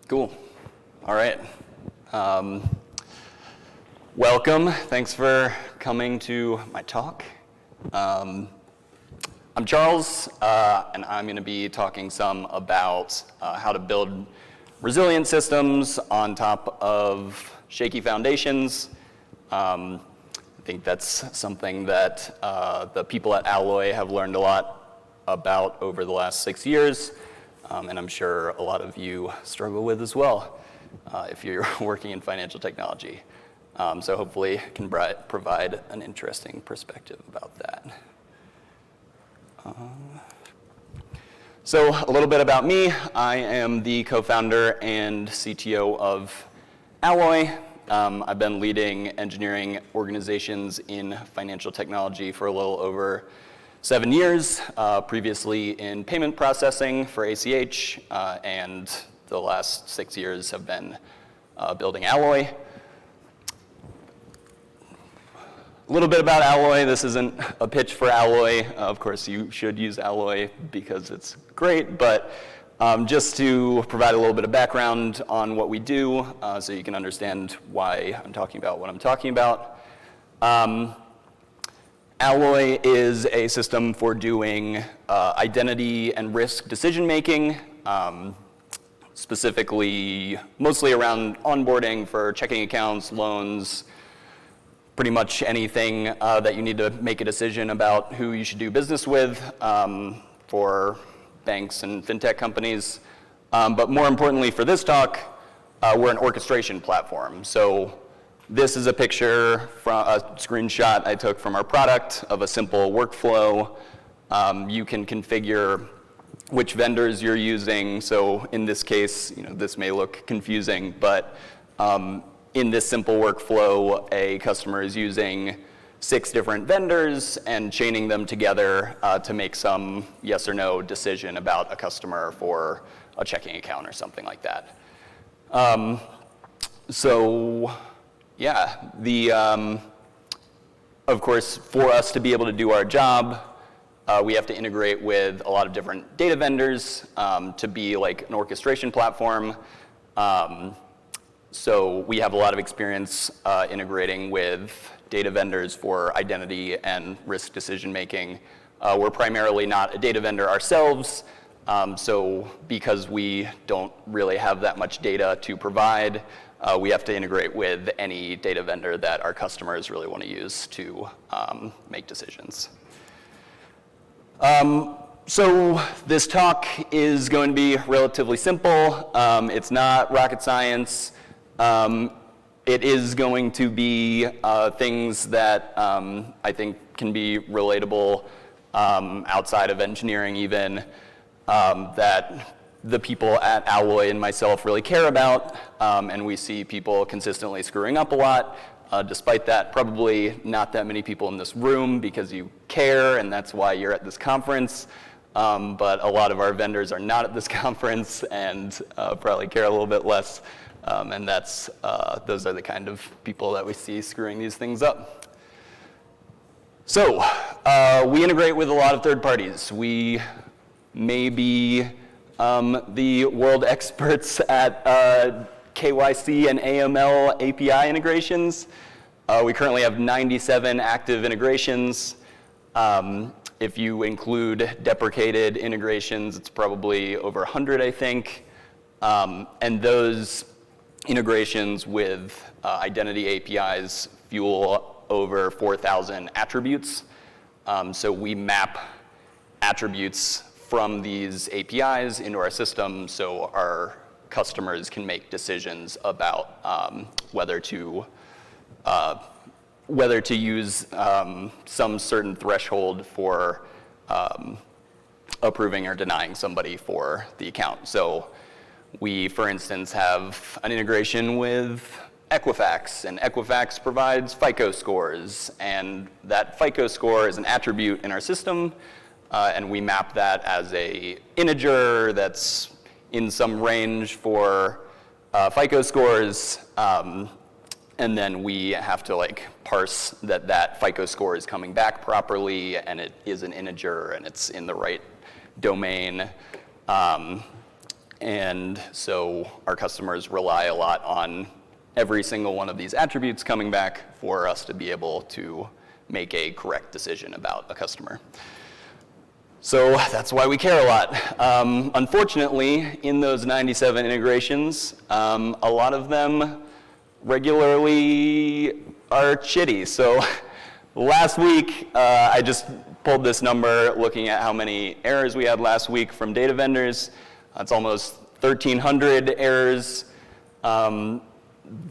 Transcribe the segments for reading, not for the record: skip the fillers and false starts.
Cool. All right. Welcome. Thanks for coming to my talk. I'm Charles, and I'm going to be talking some about how to build resilient systems on top of shaky foundations. I think that's something that the people at Alloy have learned a lot about over the last 6 years. And I'm sure a lot of you struggle with as well if you're working in financial technology. So hopefully I can provide an interesting perspective about that. So a little bit about me. I am the co-founder and CTO of Alloy. I've been leading engineering organizations in financial technology for a little over 7 years, previously in payment processing for ACH, and the last 6 years have been building Alloy. A little bit about Alloy. This isn't a pitch for Alloy. Of course, you should use Alloy because it's great, but just to provide a little bit of background on what we do so you can understand why I'm talking about what I'm talking about. Alloy is a system for doing identity and risk decision making, specifically mostly around onboarding for checking accounts, loans, pretty much anything that you need to make a decision about who you should do business with for banks and fintech companies. But more importantly for this talk, we're an orchestration platform. So this is a picture from a screenshot I took from our product of a simple workflow. You can configure which vendors you're using. So in this case, this may look confusing, but in this simple workflow, a customer is using 6 different vendors and chaining them together to make some yes or no decision about a customer for a checking account or something like that. Of course, for us to be able to do our job, we have to integrate with a lot of different data vendors to be like an orchestration platform. So we have a lot of experience integrating with data vendors for identity and risk decision making. We're primarily not a data vendor ourselves, so because we don't really have that much data to provide, we have to integrate with any data vendor that our customers really want to use to make decisions. So this talk is going to be relatively simple. It's not rocket science. It is going to be things that I think can be relatable outside of engineering even, that the people at Alloy and myself really care about, and we see people consistently screwing up a lot. Despite that, probably not that many people in this room because you care, and that's why you're at this conference. But a lot of our vendors are not at this conference and probably care a little bit less. And those are the kind of people that we see screwing these things up. So we integrate with a lot of third parties. We may be the world experts at KYC and AML API integrations. We currently have 97 active integrations. If you include deprecated integrations, it's probably over 100, I think. And those integrations with identity APIs fuel over 4,000 attributes. So we map attributes from these APIs into our system so our customers can make decisions about whether to use some certain threshold for approving or denying somebody for the account. So we, for instance, have an integration with Equifax, and Equifax provides FICO scores, and that FICO score is an attribute in our system, and we map that as a integer that's in some range for FICO scores, and then we have to parse that FICO score is coming back properly, and it is an integer, and it's in the right domain. And so our customers rely a lot on every single one of these attributes coming back for us to be able to make a correct decision about a customer. So that's why we care a lot. Unfortunately, in those 97 integrations, a lot of them regularly are shitty. So last week, I just pulled this number looking at how many errors we had last week from data vendors. That's almost 1,300 errors.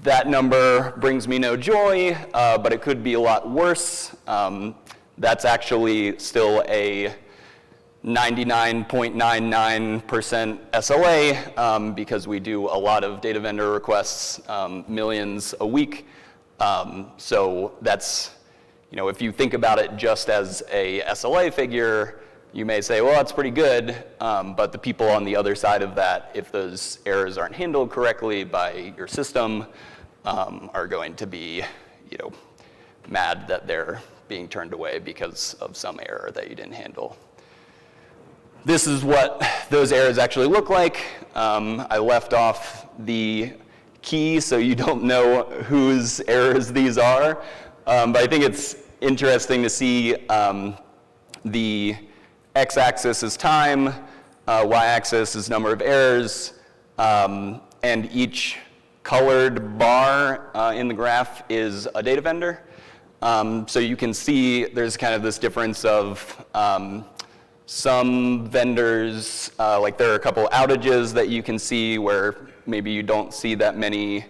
That number brings me no joy, but it could be a lot worse. That's actually still a 99.99% SLA because we do a lot of data vendor requests, millions a week. So that's, if you think about it just as a SLA figure, you may say, well, that's pretty good, but the people on the other side of that, if those errors aren't handled correctly by your system, are going to be, mad that they're being turned away because of some error that you didn't handle. This is what those errors actually look like. I left off the key so you don't know whose errors these are, but I think it's interesting to see the x-axis is time, y-axis is number of errors, and each colored bar in the graph is a data vendor. So you can see there's kind of this difference of some vendors, like there are a couple outages that you can see where maybe you don't see that many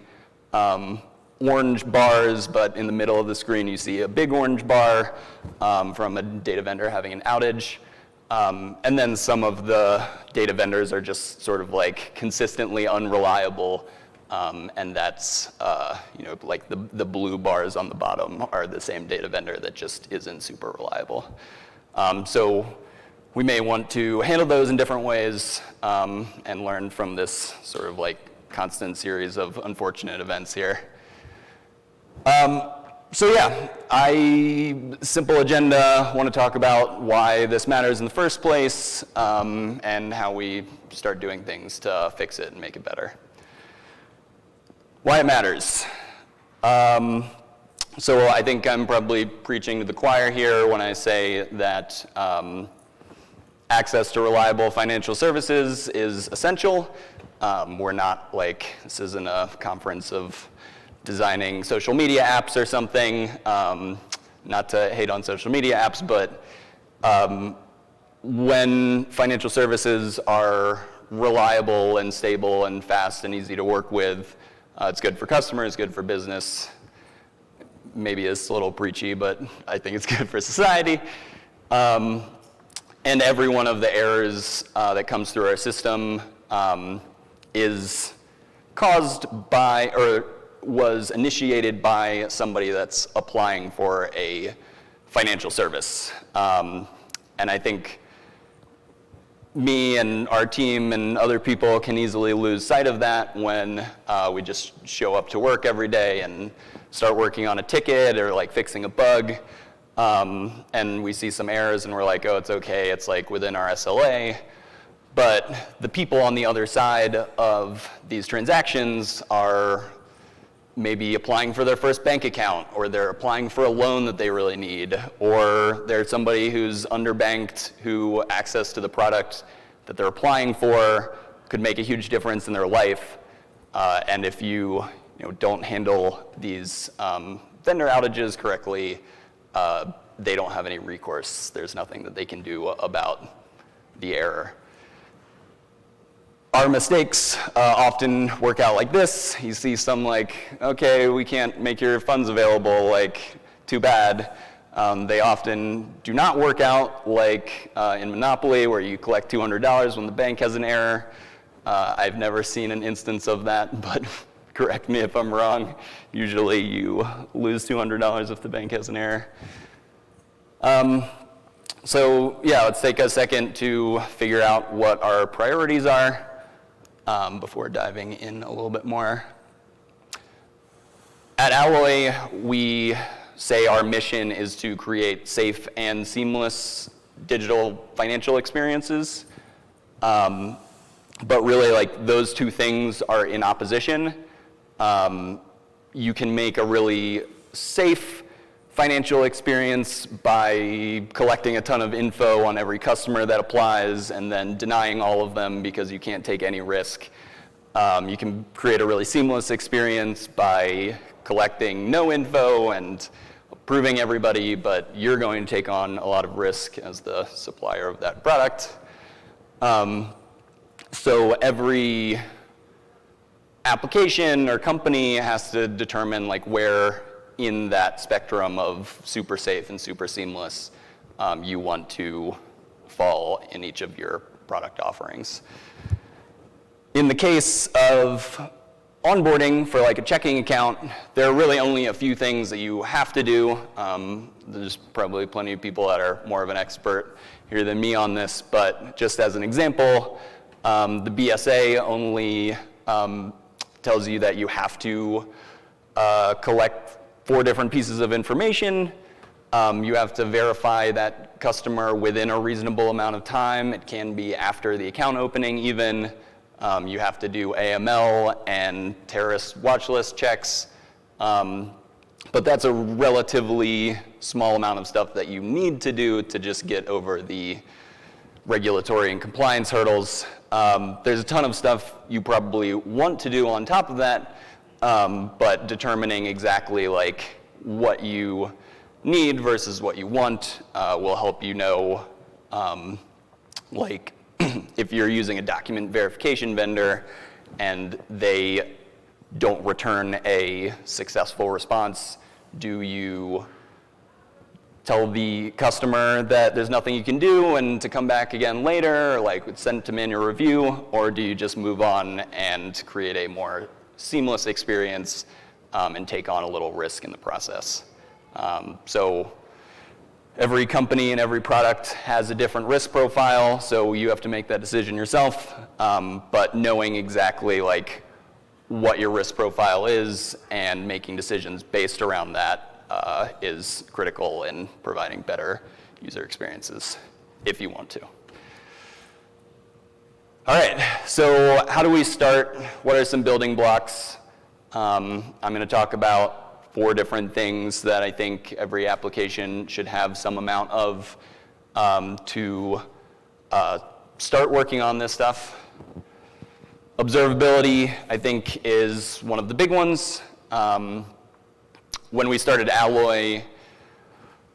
orange bars, but in the middle of the screen you see a big orange bar from a data vendor having an outage. And then some of the data vendors are just sort of like consistently unreliable, and that's, like the blue bars on the bottom are the same data vendor that just isn't super reliable. So we may want to handle those in different ways and learn from this sort of like constant series of unfortunate events here. So yeah, simple agenda, want to talk about why this matters in the first place and how we start doing things to fix it and make it better. Why it matters. So I think I'm probably preaching to the choir here when I say that access to reliable financial services is essential. We're not like, this isn't a conference of designing social media apps or something. Not to hate on social media apps, but when financial services are reliable and stable and fast and easy to work with, it's good for customers, good for business. Maybe it's a little preachy, but I think it's good for society. And every one of the errors that comes through our system is caused by, or was initiated by somebody that's applying for a financial service. And I think me and our team and other people can easily lose sight of that when we just show up to work every day and start working on a ticket or like fixing a bug. And we see some errors and we're like, oh, it's okay, it's like within our SLA. But the people on the other side of these transactions are maybe applying for their first bank account, or they're applying for a loan that they really need, or there's somebody who's underbanked who access to the product that they're applying for could make a huge difference in their life. And if you don't handle these vendor outages correctly, they don't have any recourse. There's nothing that they can do about the error. Our mistakes often work out like this. You see some like, okay, we can't make your funds available, like, too bad. They often do not work out like in Monopoly, where you collect $200 when the bank has an error. I've never seen an instance of that, but correct me if I'm wrong. Usually you lose $200 if the bank has an error. So yeah, let's take a second to figure out what our priorities are before diving in a little bit more. At Alloy, we say our mission is to create safe and seamless digital financial experiences. But really, like, those two things are in opposition. You can make a really safe financial experience by collecting a ton of info on every customer that applies and then denying all of them because you can't take any risk. You can create a really seamless experience by collecting no info and approving everybody, but you're going to take on a lot of risk as the supplier of that product. So every application or company has to determine like where in that spectrum of super safe and super seamless you want to fall in each of your product offerings. In the case of onboarding for like a checking account, there are really only a few things that you have to do. There's probably plenty of people that are more of an expert here than me on this, but just as an example, the BSA only tells you that you have to collect 4 different pieces of information. You have to verify that customer within a reasonable amount of time. It can be after the account opening even. You have to do AML and terrorist watch list checks. But that's a relatively small amount of stuff that you need to do to just get over the regulatory and compliance hurdles. There's a ton of stuff you probably want to do on top of that, but determining exactly like what you need versus what you want will help you know, like if you're using a document verification vendor and they don't return a successful response, do you tell the customer that there's nothing you can do and to come back again later, or like send it to manual review, or do you just move on and create a more seamless experience and take on a little risk in the process? So every company and every product has a different risk profile, so you have to make that decision yourself, but knowing exactly like what your risk profile is and making decisions based around that is critical in providing better user experiences if you want to. All right, so how do we start? What are some building blocks? I'm going to talk about 4 different things that I think every application should have some amount of to start working on this stuff. Observability, I think, is one of the big ones. When we started Alloy,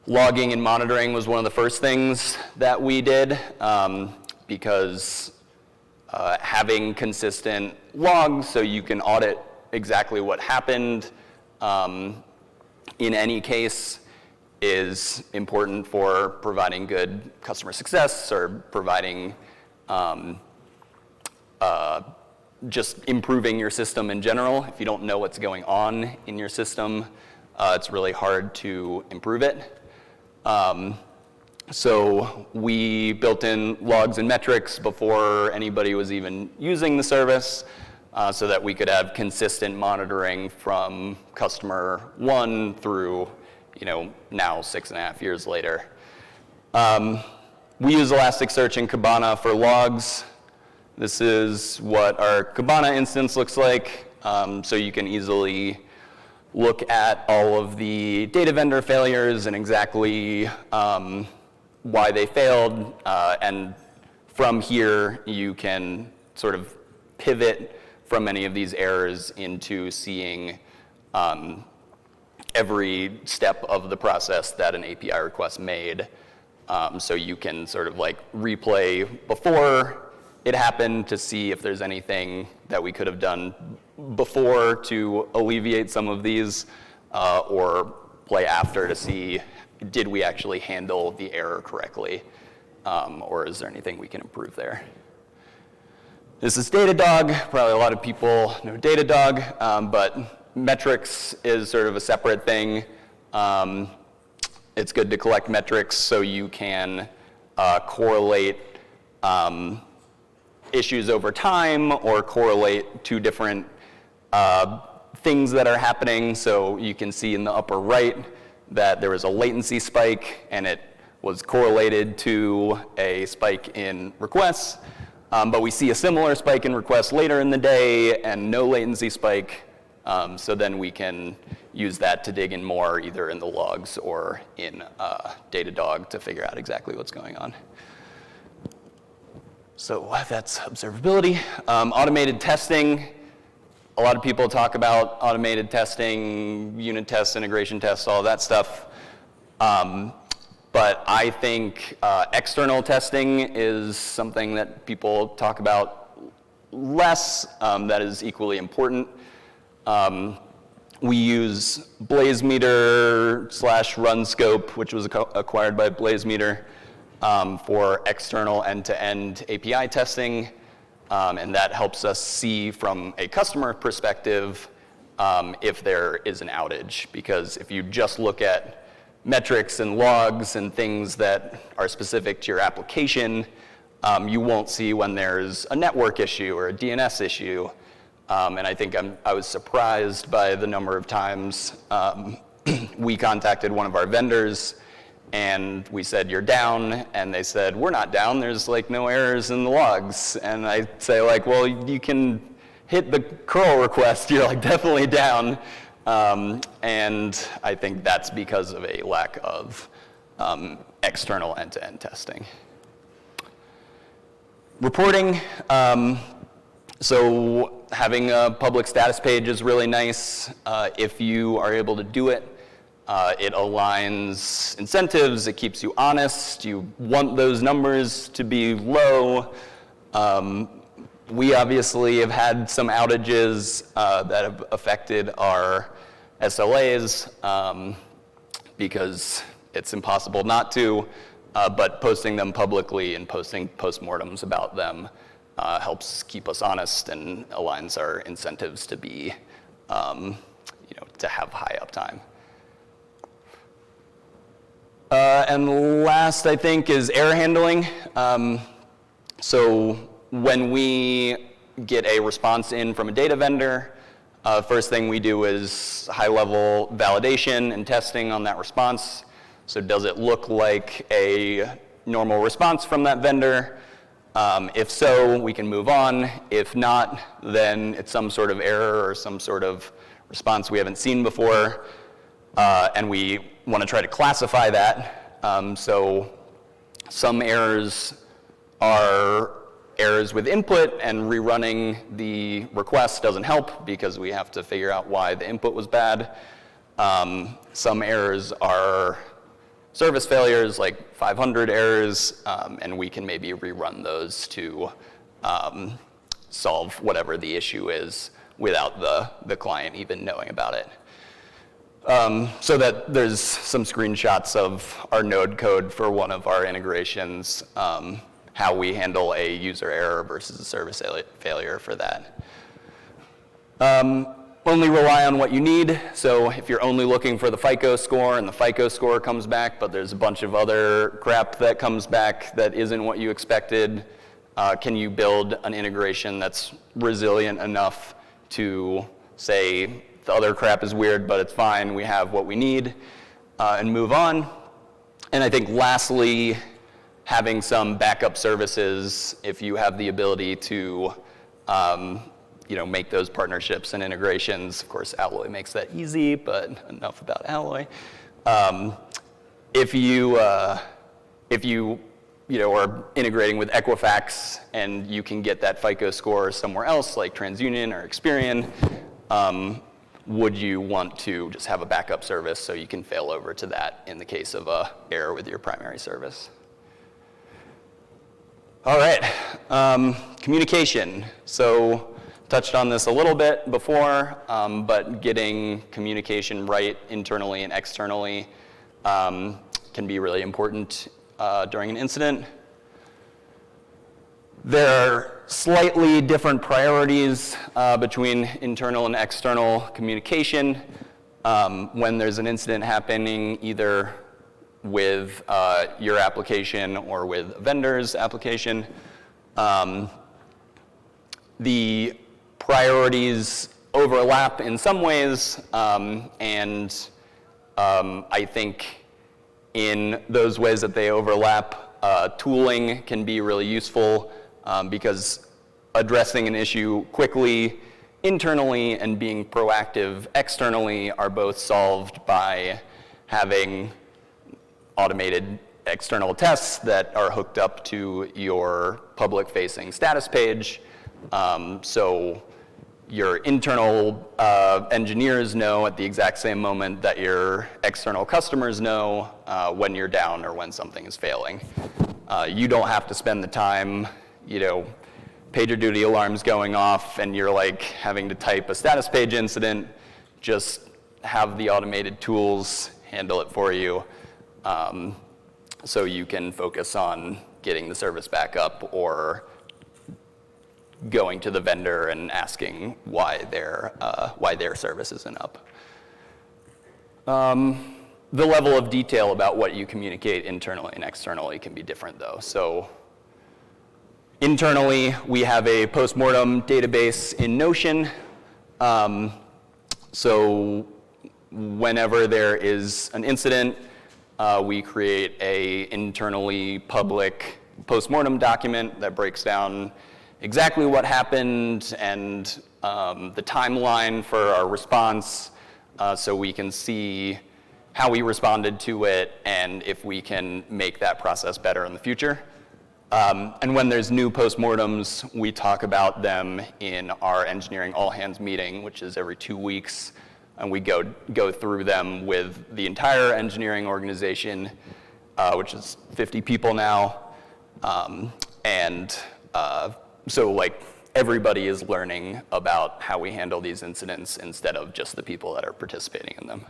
logging and monitoring was one of the first things that we did because having consistent logs so you can audit exactly what happened in any case is important for providing good customer success or providing just improving your system in general. If you don't know what's going on in your system, it's really hard to improve it. So we built in logs and metrics before anybody was even using the service so that we could have consistent monitoring from customer 1 through, now 6.5 years later. We use Elasticsearch and Kibana for logs. This is what our Kibana instance looks like. So you can easily look at all of the data vendor failures and exactly why they failed. And from here, you can sort of pivot from any of these errors into seeing every step of the process that an API request made. So you can sort of like replay before it happened to see if there's anything that we could have done before to alleviate some of these, or play after to see, did we actually handle the error correctly, or is there anything we can improve there? This is Datadog. Probably a lot of people know Datadog, but metrics is sort of a separate thing. It's good to collect metrics so you can correlate issues over time or correlate 2 different things that are happening. So you can see in the upper right that there was a latency spike and it was correlated to a spike in requests. But we see a similar spike in requests later in the day and no latency spike. So then we can use that to dig in more, either in the logs or in Datadog to figure out exactly what's going on. So that's observability. Automated testing. A lot of people talk about automated testing, unit tests, integration tests, all of that stuff. But I think external testing is something that people talk about less, that is equally important. We use BlazeMeter/RunScope, which was acquired by BlazeMeter, for external end-to-end API testing. And that helps us see from a customer perspective if there is an outage. Because if you just look at metrics and logs and things that are specific to your application, you won't see when there's a network issue or a DNS issue. And I think I was surprised by the number of times we contacted one of our vendors and we said, you're down, and they said, we're not down, there's like no errors in the logs. And I say like, well, you can hit the curl request, you're like definitely down. And I think that's because of a lack of external end-to-end testing. Reporting, so having a public status page is really nice. If you are able to do it, it aligns incentives, it keeps you honest, you want those numbers to be low. We obviously have had some outages that have affected our SLAs because it's impossible not to, but posting them publicly and posting postmortems about them helps keep us honest and aligns our incentives to be, to have high uptime. And last, I think, is error handling. So when we get a response in from a data vendor, first thing we do is high-level validation and testing on that response. So does it look like a normal response from that vendor? If so, we can move on. If not, then it's some sort of error or some sort of response we haven't seen before. And we want to try to classify that. So some errors are errors with input, and rerunning the request doesn't help because we have to figure out why the input was bad. Some errors are service failures, like 500 errors, and we can maybe rerun those to solve whatever the issue is without the client even knowing about it. So that there's some screenshots of our node code for one of our integrations, how we handle a user error versus a service failure for that. Only rely on what you need. So if you're only looking for the FICO score and the FICO score comes back, but there's a bunch of other crap that comes back that isn't what you expected, can you build an integration that's resilient enough to say, the other crap is weird, but it's fine, we have what we need, and move on. And I think lastly, having some backup services, if you have the ability to make those partnerships and integrations. Of course, Alloy makes that easy, but enough about Alloy. If you are integrating with Equifax and you can get that FICO score somewhere else, like TransUnion or Experian, would you want to just have a backup service so you can fail over to that in the case of a error with your primary service? All right, communication. So touched on this a little bit before, but getting communication right internally and externally can be really important during an incident. There are slightly different priorities between internal and external communication. When there's an incident happening either with your application or with a vendor's application, the priorities overlap in some ways, and I think in those ways that they overlap, tooling can be really useful. because addressing an issue quickly internally and being proactive externally are both solved by having automated external tests that are hooked up to your public-facing status page. So your internal engineers know at the exact same moment that your external customers know when you're down or when something is failing. You don't have to spend the time, PagerDuty alarms going off and you're like having to type a status page incident. Just have the automated tools handle it for you, so you can focus on getting the service back up or going to the vendor and asking why their service isn't up. The level of detail about what you communicate internally and externally can be different though. So internally, we have a postmortem database in Notion. So whenever there is an incident, we create a internally public postmortem document that breaks down exactly what happened and the timeline for our response, so we can see how we responded to it and if we can make that process better in the future. And when there's new postmortems, we talk about them in our engineering all-hands meeting, which is every 2 weeks, and we go through them with the entire engineering organization, which is 50 people now, so like everybody is learning about how we handle these incidents instead of just the people that are participating in them.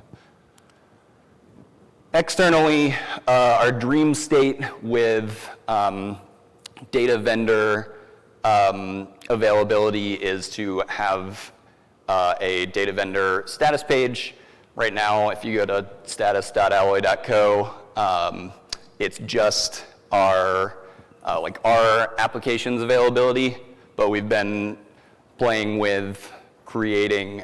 Externally, our dream state with data vendor availability is to have a data vendor status page. Right now, if you go to status.alloy.co, it's just our application's availability, but we've been playing with creating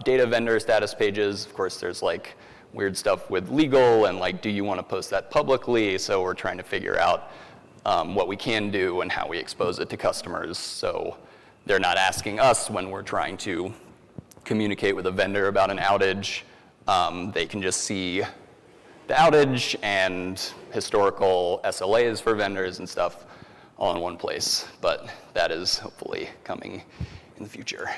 data vendor status pages. Of course, there's like weird stuff with legal and like, do you want to post that publicly? So we're trying to figure out what we can do and how we expose it to customers, so they're not asking us when we're trying to communicate with a vendor about an outage. They can just see the outage and historical SLAs for vendors and stuff all in one place, but that is hopefully coming in the future.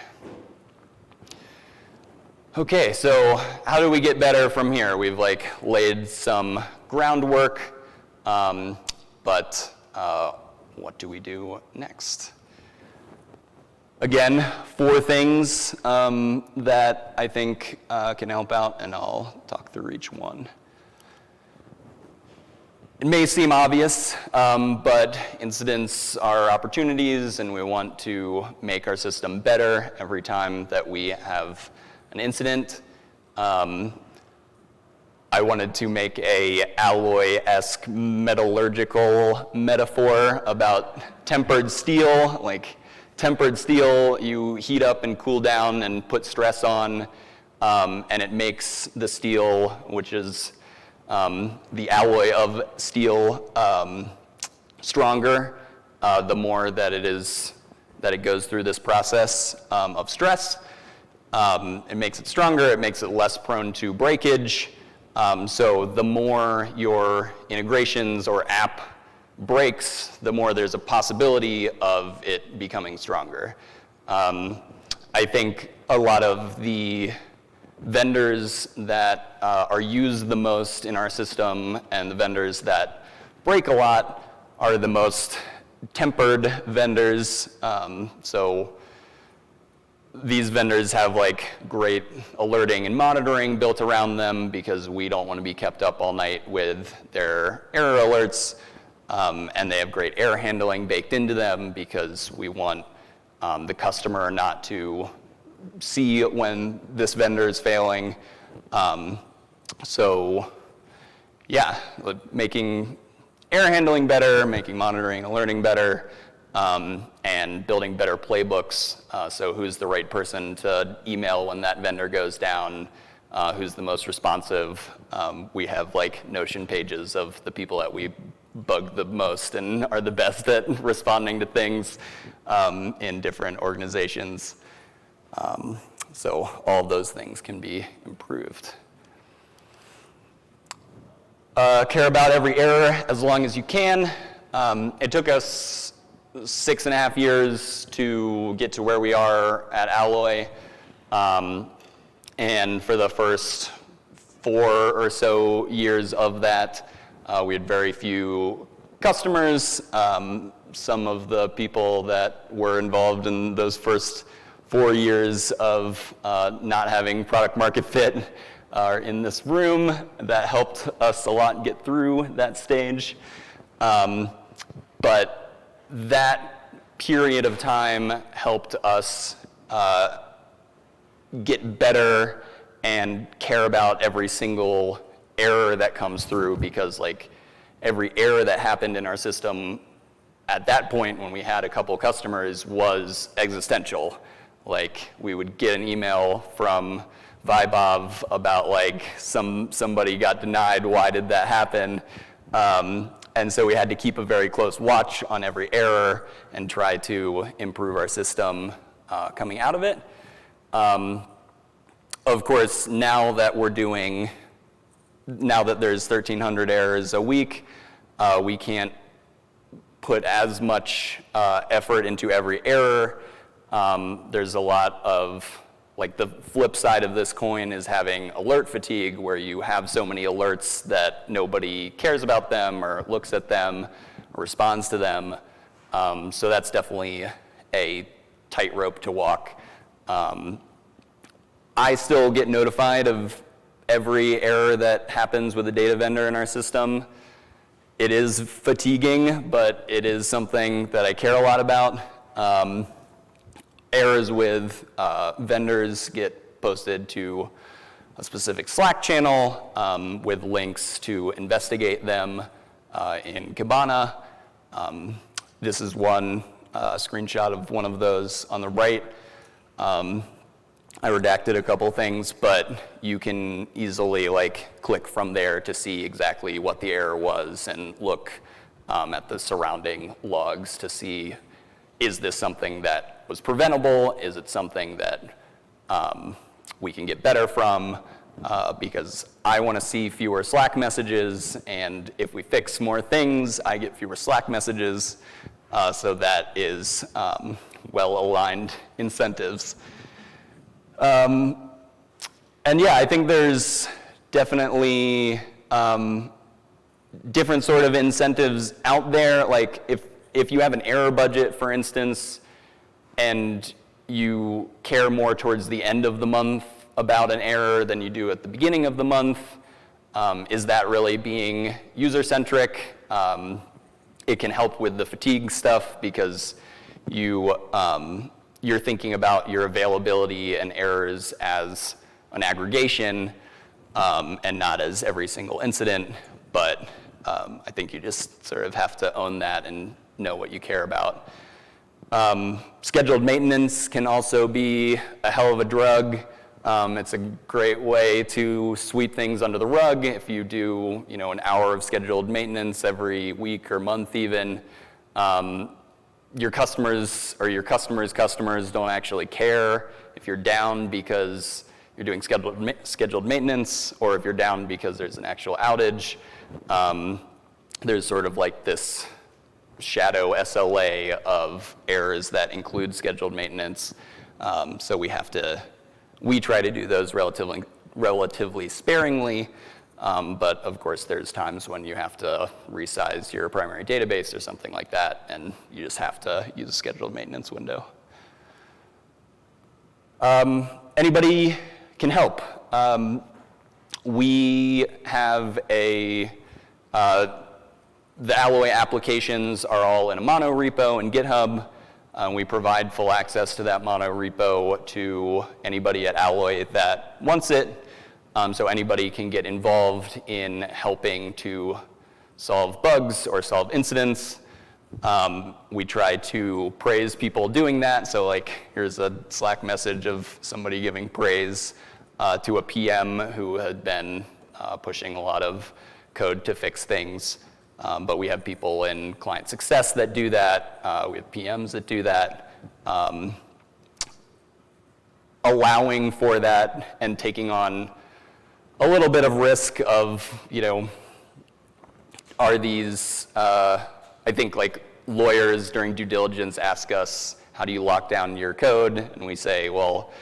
Okay, so how do we get better from here? We've laid some groundwork, but what do we do next? Again, 4 things that I think can help out, and I'll talk through each one. It may seem obvious, but incidents are opportunities, and we want to make our system better every time that we have an incident. I wanted to make a alloy-esque metallurgical metaphor about tempered steel. Like tempered steel, you heat up and cool down and put stress on, and it makes the steel, which is the alloy of steel, stronger the more that it goes through this process of stress. It makes it stronger, it makes it less prone to breakage. So the more your integrations or app breaks, the more there's a possibility of it becoming stronger. I think a lot of the vendors that are used the most in our system and the vendors that break a lot are the most tempered vendors. So these vendors have great alerting and monitoring built around them because we don't want to be kept up all night with their error alerts. And they have great error handling baked into them because we want the customer not to see when this vendor is failing. So yeah, making error handling better, making monitoring and alerting better, and building better playbooks. So who's the right person to email when that vendor goes down, who's the most responsive. We have Notion pages of the people that we bug the most and are the best at responding to things in different organizations. So all of those things can be improved. Care about every error as long as you can. It took us 6.5 years to get to where we are at Alloy. And for the first 4 or so years of that, we had very few customers. Some of the people that were involved in those first 4 years of not having product market fit are in this room. That helped us a lot get through that stage. But that period of time helped us get better and care about every single error that comes through, because like every error that happened in our system at that point when we had a couple customers was existential. Like we would get an email from Vibov about like somebody got denied, why did that happen? And so we had to keep a very close watch on every error and try to improve our system coming out of it. Of course, now that there's 1,300 errors a week, we can't put as much effort into every error. There's a lot of, like the flip side of this coin is having alert fatigue, where you have so many alerts that nobody cares about them or looks at them or responds to them. So that's definitely a tightrope to walk. I still get notified of every error that happens with a data vendor in our system. It is fatiguing, but it is something that I care a lot about. Errors with vendors get posted to a specific Slack channel with links to investigate them in Kibana. This is one screenshot of one of those on the right. I redacted a couple things, but you can easily like click from there to see exactly what the error was and look at the surrounding logs to see, is this something that was preventable? Is it something that we can get better from? Because I want to see fewer Slack messages, and if we fix more things, I get fewer Slack messages. So that is well-aligned incentives. And yeah, I think there's definitely different sort of incentives out there. Like if you have an error budget, for instance, and you care more towards the end of the month about an error than you do at the beginning of the month, is that really being user-centric? It can help with the fatigue stuff because you're thinking about your availability and errors as an aggregation and not as every single incident. But I think you just sort of have to own that and know what you care about. Scheduled maintenance can also be a hell of a drug. It's a great way to sweep things under the rug. If you do, an hour of scheduled maintenance every week or month even, your customers or your customers' customers don't actually care if you're down because you're doing scheduled maintenance, or if you're down because there's an actual outage. There's sort of like this shadow SLA of errors that include scheduled maintenance. So we try to do those relatively sparingly. But of course, there's times when you have to resize your primary database or something like that, and you just have to use a scheduled maintenance window. Anybody can help. We have the Alloy applications are all in a mono repo in GitHub. We provide full access to that mono repo to anybody at Alloy that wants it. So anybody can get involved in helping to solve bugs or solve incidents. We try to praise people doing that. So like, here's a Slack message of somebody giving praise to a PM who had been pushing a lot of code to fix things. But we have people in client success that do that. We have PMs that do that. Allowing for that and taking on a little bit of risk of, are these, I think like lawyers during due diligence ask us, how do you lock down your code? And we say, well,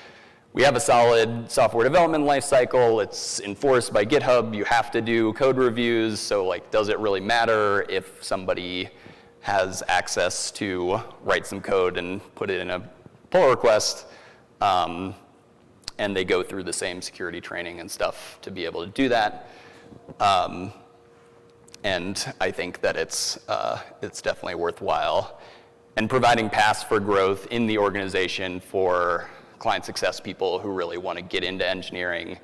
we have a solid software development lifecycle. It's enforced by GitHub. You have to do code reviews. So like, does it really matter if somebody has access to write some code and put it in a pull request? And they go through the same security training and stuff to be able to do that. And I think that it's definitely worthwhile. And providing paths for growth in the organization for client success people who really want to get into engineering.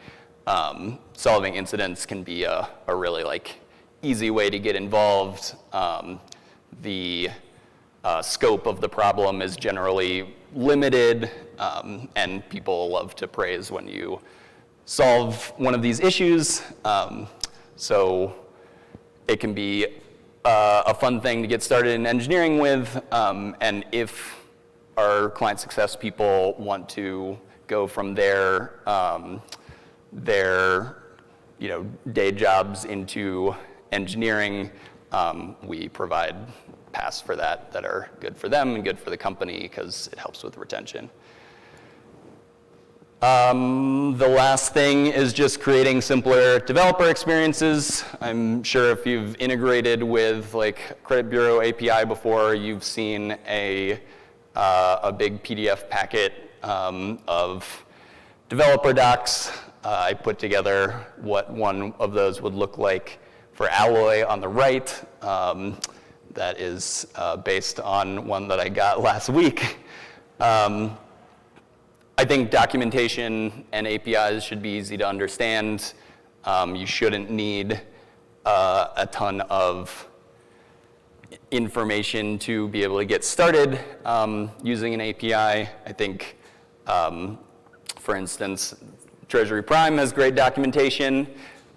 Solving incidents can be a really like easy way to get involved. The scope of the problem is generally limited, and people love to praise when you solve one of these issues. So it can be a fun thing to get started in engineering with, and if our client success people want to go from their day jobs into engineering, we provide paths for that are good for them and good for the company because it helps with retention. The last thing is just creating simpler developer experiences. I'm sure if you've integrated with like Credit Bureau API before, you've seen a big PDF packet of developer docs. I put together what one of those would look like for Alloy on the right. That is based on one that I got last week. I think documentation and APIs should be easy to understand. You shouldn't need a ton of information to be able to get started using an API. I think, for instance, Treasury Prime has great documentation,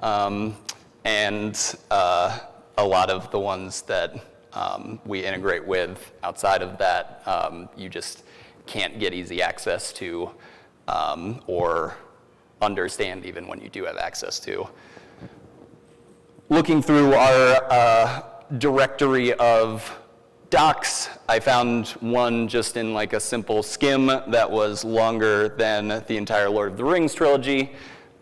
and a lot of the ones that we integrate with outside of that, you just can't get easy access to or understand even when you do have access to. Looking through our directory of docs, I found one just in like a simple skim that was longer than the entire Lord of the Rings trilogy.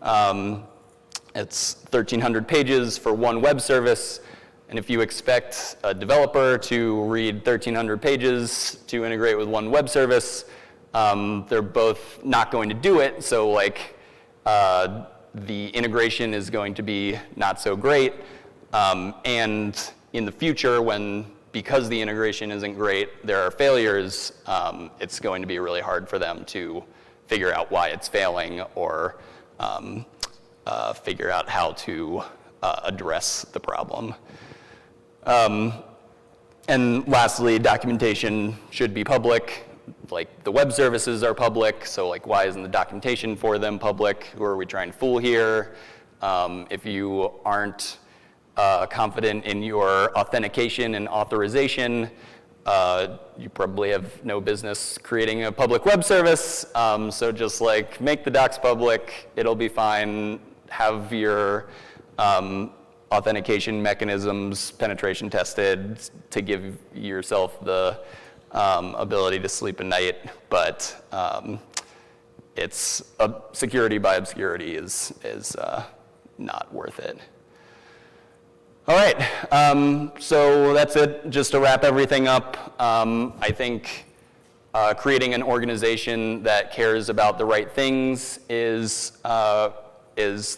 It's 1,300 pages for one web service. And if you expect a developer to read 1,300 pages to integrate with one web service, they're both not going to do it. So like the integration is going to be not so great. And in the future, because the integration isn't great, there are failures, it's going to be really hard for them to figure out why it's failing or figure out how to address the problem. And lastly, documentation should be public. Like the web services are public, so like why isn't the documentation for them public? Who are we trying to fool here? If you aren't confident in your authentication and authorization, you probably have no business creating a public web service. So just like make the docs public, it'll be fine. Have your authentication mechanisms penetration tested to give yourself the ability to sleep at night, but it's security by obscurity is not worth it. All right, so that's it. Just to wrap everything up, I think creating an organization that cares about the right things is the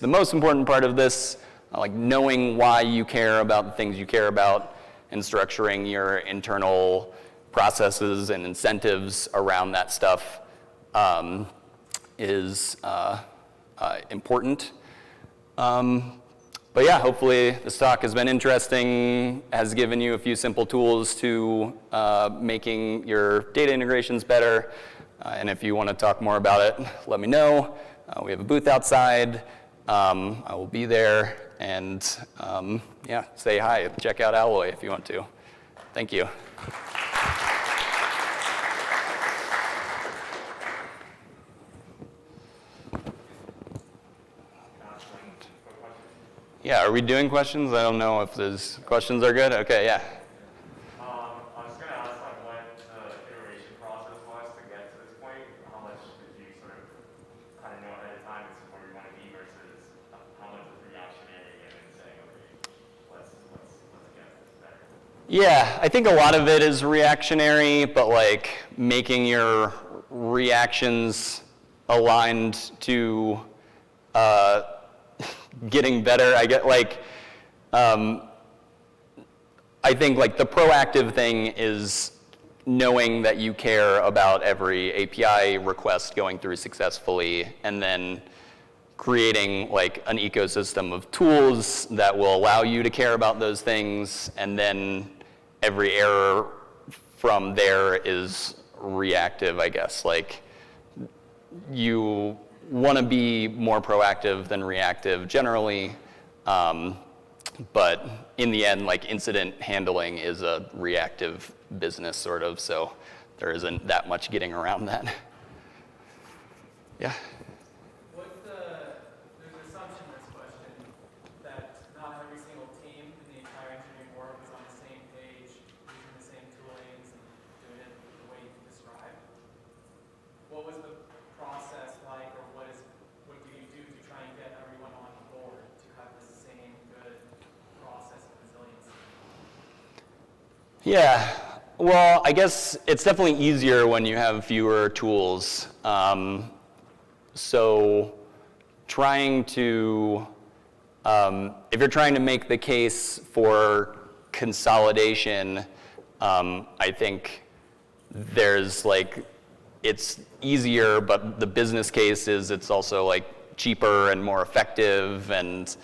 most important part of this. Like knowing why you care about the things you care about and structuring your internal processes and incentives around that stuff is important. But yeah, hopefully this talk has been interesting, has given you a few simple tools to making your data integrations better. And if you want to talk more about it, let me know. We have a booth outside. I will be there. and yeah, say hi. Check out Alloy if you want to. Thank you. Yeah, are we doing questions? I don't know if those questions are good. Okay, yeah. I was going to ask what the iteration process was to get to this point. How much did you sort of kind of know ahead of time this is where you want to be versus how much was reactionary and then saying, okay, let's get this better? Yeah, I think a lot of it is reactionary, but like making your reactions aligned to getting better. I get like, I think like the proactive thing is knowing that you care about every API request going through successfully, and then creating like an ecosystem of tools that will allow you to care about those things, and then every error from there is reactive, I guess. Like, you want to be more proactive than reactive generally, but in the end, like, incident handling is a reactive business, sort of, so there isn't that much getting around that. Yeah? There's an assumption in this question that not every single team in the entire engineering org is on the same page, using the same toolings, and doing it the way you described. What was the process like, or what do you do to try and get everyone on board to have the same good process of resiliency? Yeah, well, I guess it's definitely easier when you have fewer tools. So trying to, if you're trying to make the case for consolidation, I think there's like, it's easier, but the business case is it's also like cheaper and more effective, and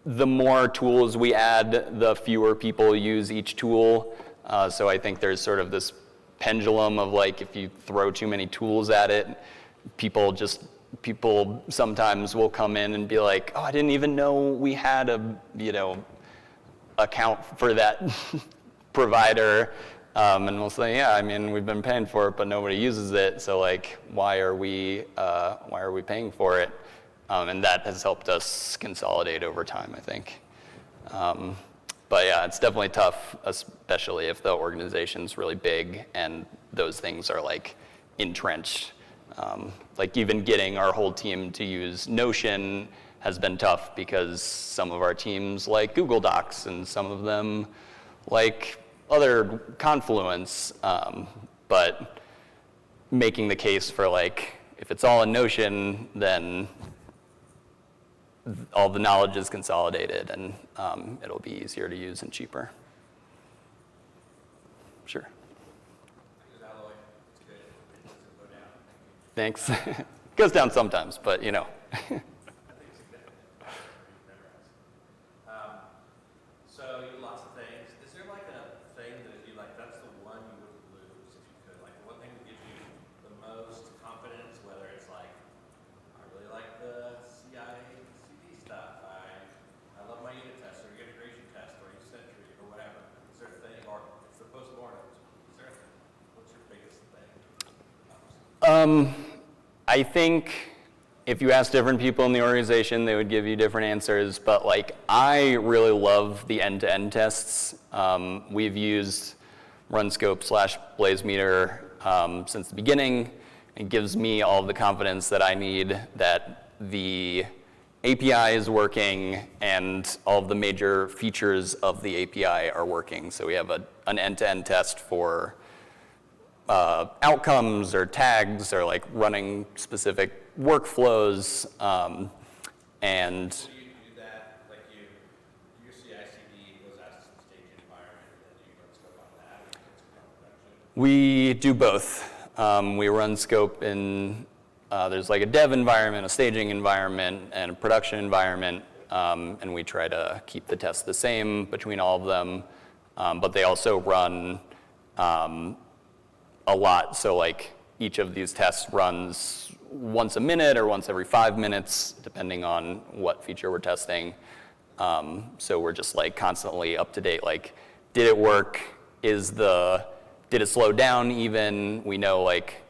the more tools we add, the fewer people use each tool. So I think there's sort of this pendulum of like, if you throw too many tools at it, people sometimes will come in and be like, oh, I didn't even know we had a, account for that provider. And we'll say, yeah, I mean, we've been paying for it, but nobody uses it. So like, why are we paying for it? And that has helped us consolidate over time, I think. But yeah, it's definitely tough, especially if the organization's really big and those things are like entrenched. Like even getting our whole team to use Notion has been tough because some of our teams like Google Docs and some of them like other Confluence. But making the case for like, if it's all in Notion, then all the knowledge is consolidated, and it'll be easier to use and cheaper. Sure. Alloy, it's good. It doesn't go down. Thanks. It goes down sometimes, but I think it's good. Never has. So you do lots of things. Is there like a thing that if you like, that's the one you wouldn't lose if you could? Like one thing that gives you the most confidence, whether it's like, I really like the CI/CD stuff. I love my unit test or integration test or Sentry or whatever. Is there a thing, or it's the postmortems? Is there a thing? What's your biggest thing? I think if you ask different people in the organization, they would give you different answers. But like, I really love the end-to-end tests. We've used RunScope/BlazeMeter since the beginning. It gives me all the confidence that I need that the API is working and all of the major features of the API are working. So we have an end-to-end test for outcomes or tags or like running specific workflows. And So you do that, like your CI/CD goes out to the stage environment, and then you run scope on that, or you run scope on production? we do both. We run scope in, there's like a dev environment, a staging environment, and a production environment. And we try to keep the tests the same between all of them. But they also run a lot. So like each of these tests runs once a minute or once every 5 minutes, depending on what feature we're testing. So we're just like constantly up to date, like, did it work? Did it slow down even? We know like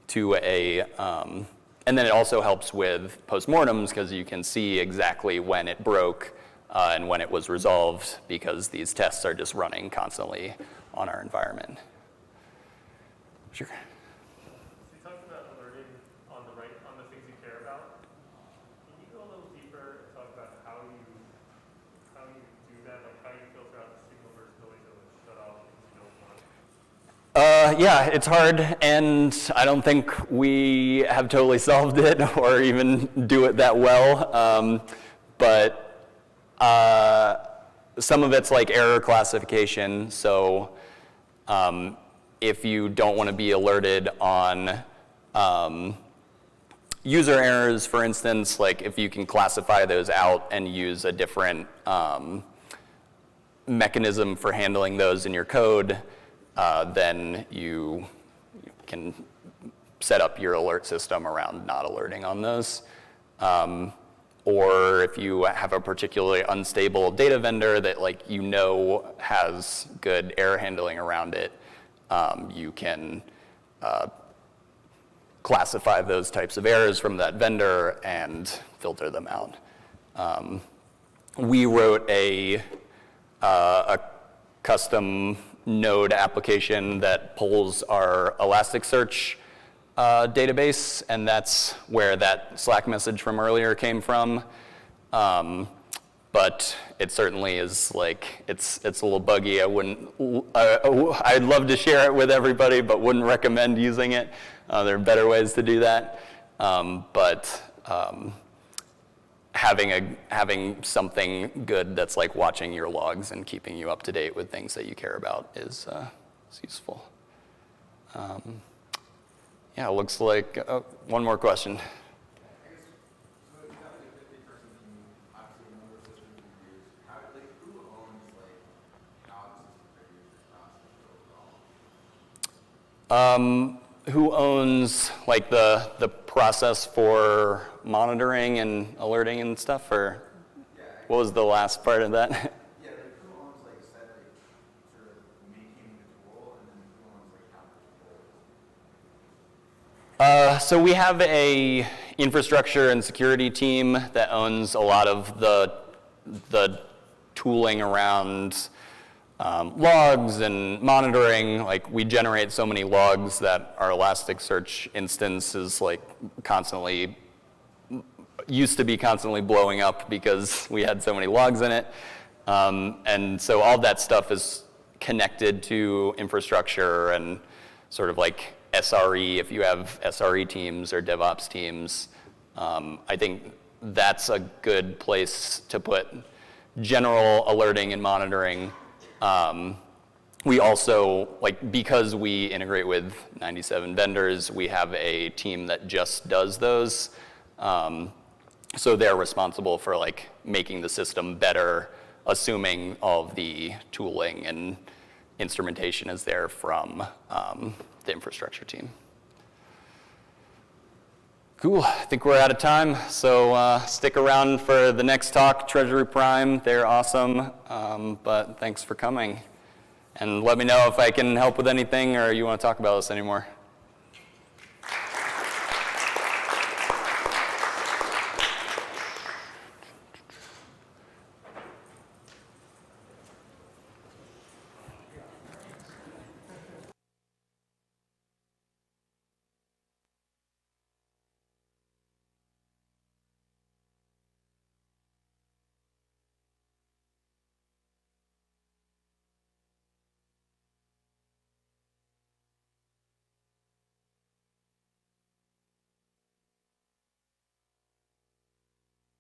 to and then it also helps with postmortems because you can see exactly when it broke and when it was resolved because these tests are just running constantly on our environment. Sure. So you talked about alerting on the things you care about. Can you go a little deeper and talk about how you do that, like how you filter out the signal versus noise that would shut off things you don't want? Yeah, it's hard, and I don't think we have totally solved it or even do it that well. But some of it's like error classification. So if you don't want to be alerted on user errors, for instance, like if you can classify those out and use a different mechanism for handling those in your code, then you can set up your alert system around not alerting on those. Or if you have a particularly unstable data vendor that has good error handling around it, you can classify those types of errors from that vendor and filter them out. We wrote a custom node application that pulls our Elasticsearch database, and that's where that Slack message from earlier came from. But it certainly is it's a little buggy. I'd love to share it with everybody, but wouldn't recommend using it. There are better ways to do that. Having something good that's like watching your logs and keeping you up to date with things that you care about is useful. Yeah, it looks like one more question. Who owns like the process for monitoring and alerting and stuff, or what was the last part of that? Yeah, like who owns like sort of maintaining the tool, and then who owns like how the tool is? So we have a infrastructure and security team that owns a lot of the tooling around logs and monitoring. Like we generate so many logs that our Elasticsearch instance is used to be constantly blowing up because we had so many logs in it. And so all that stuff is connected to infrastructure and sort of like SRE, if you have SRE teams or DevOps teams. I think that's a good place to put general alerting and monitoring. We also, because we integrate with 97 vendors, we have a team that just does those. So they're responsible for making the system better, assuming all of the tooling and instrumentation is there from the infrastructure team. Cool, I think we're out of time. So stick around for the next talk, Treasury Prime. They're awesome, but thanks for coming. And let me know if I can help with anything or you want to talk about this anymore.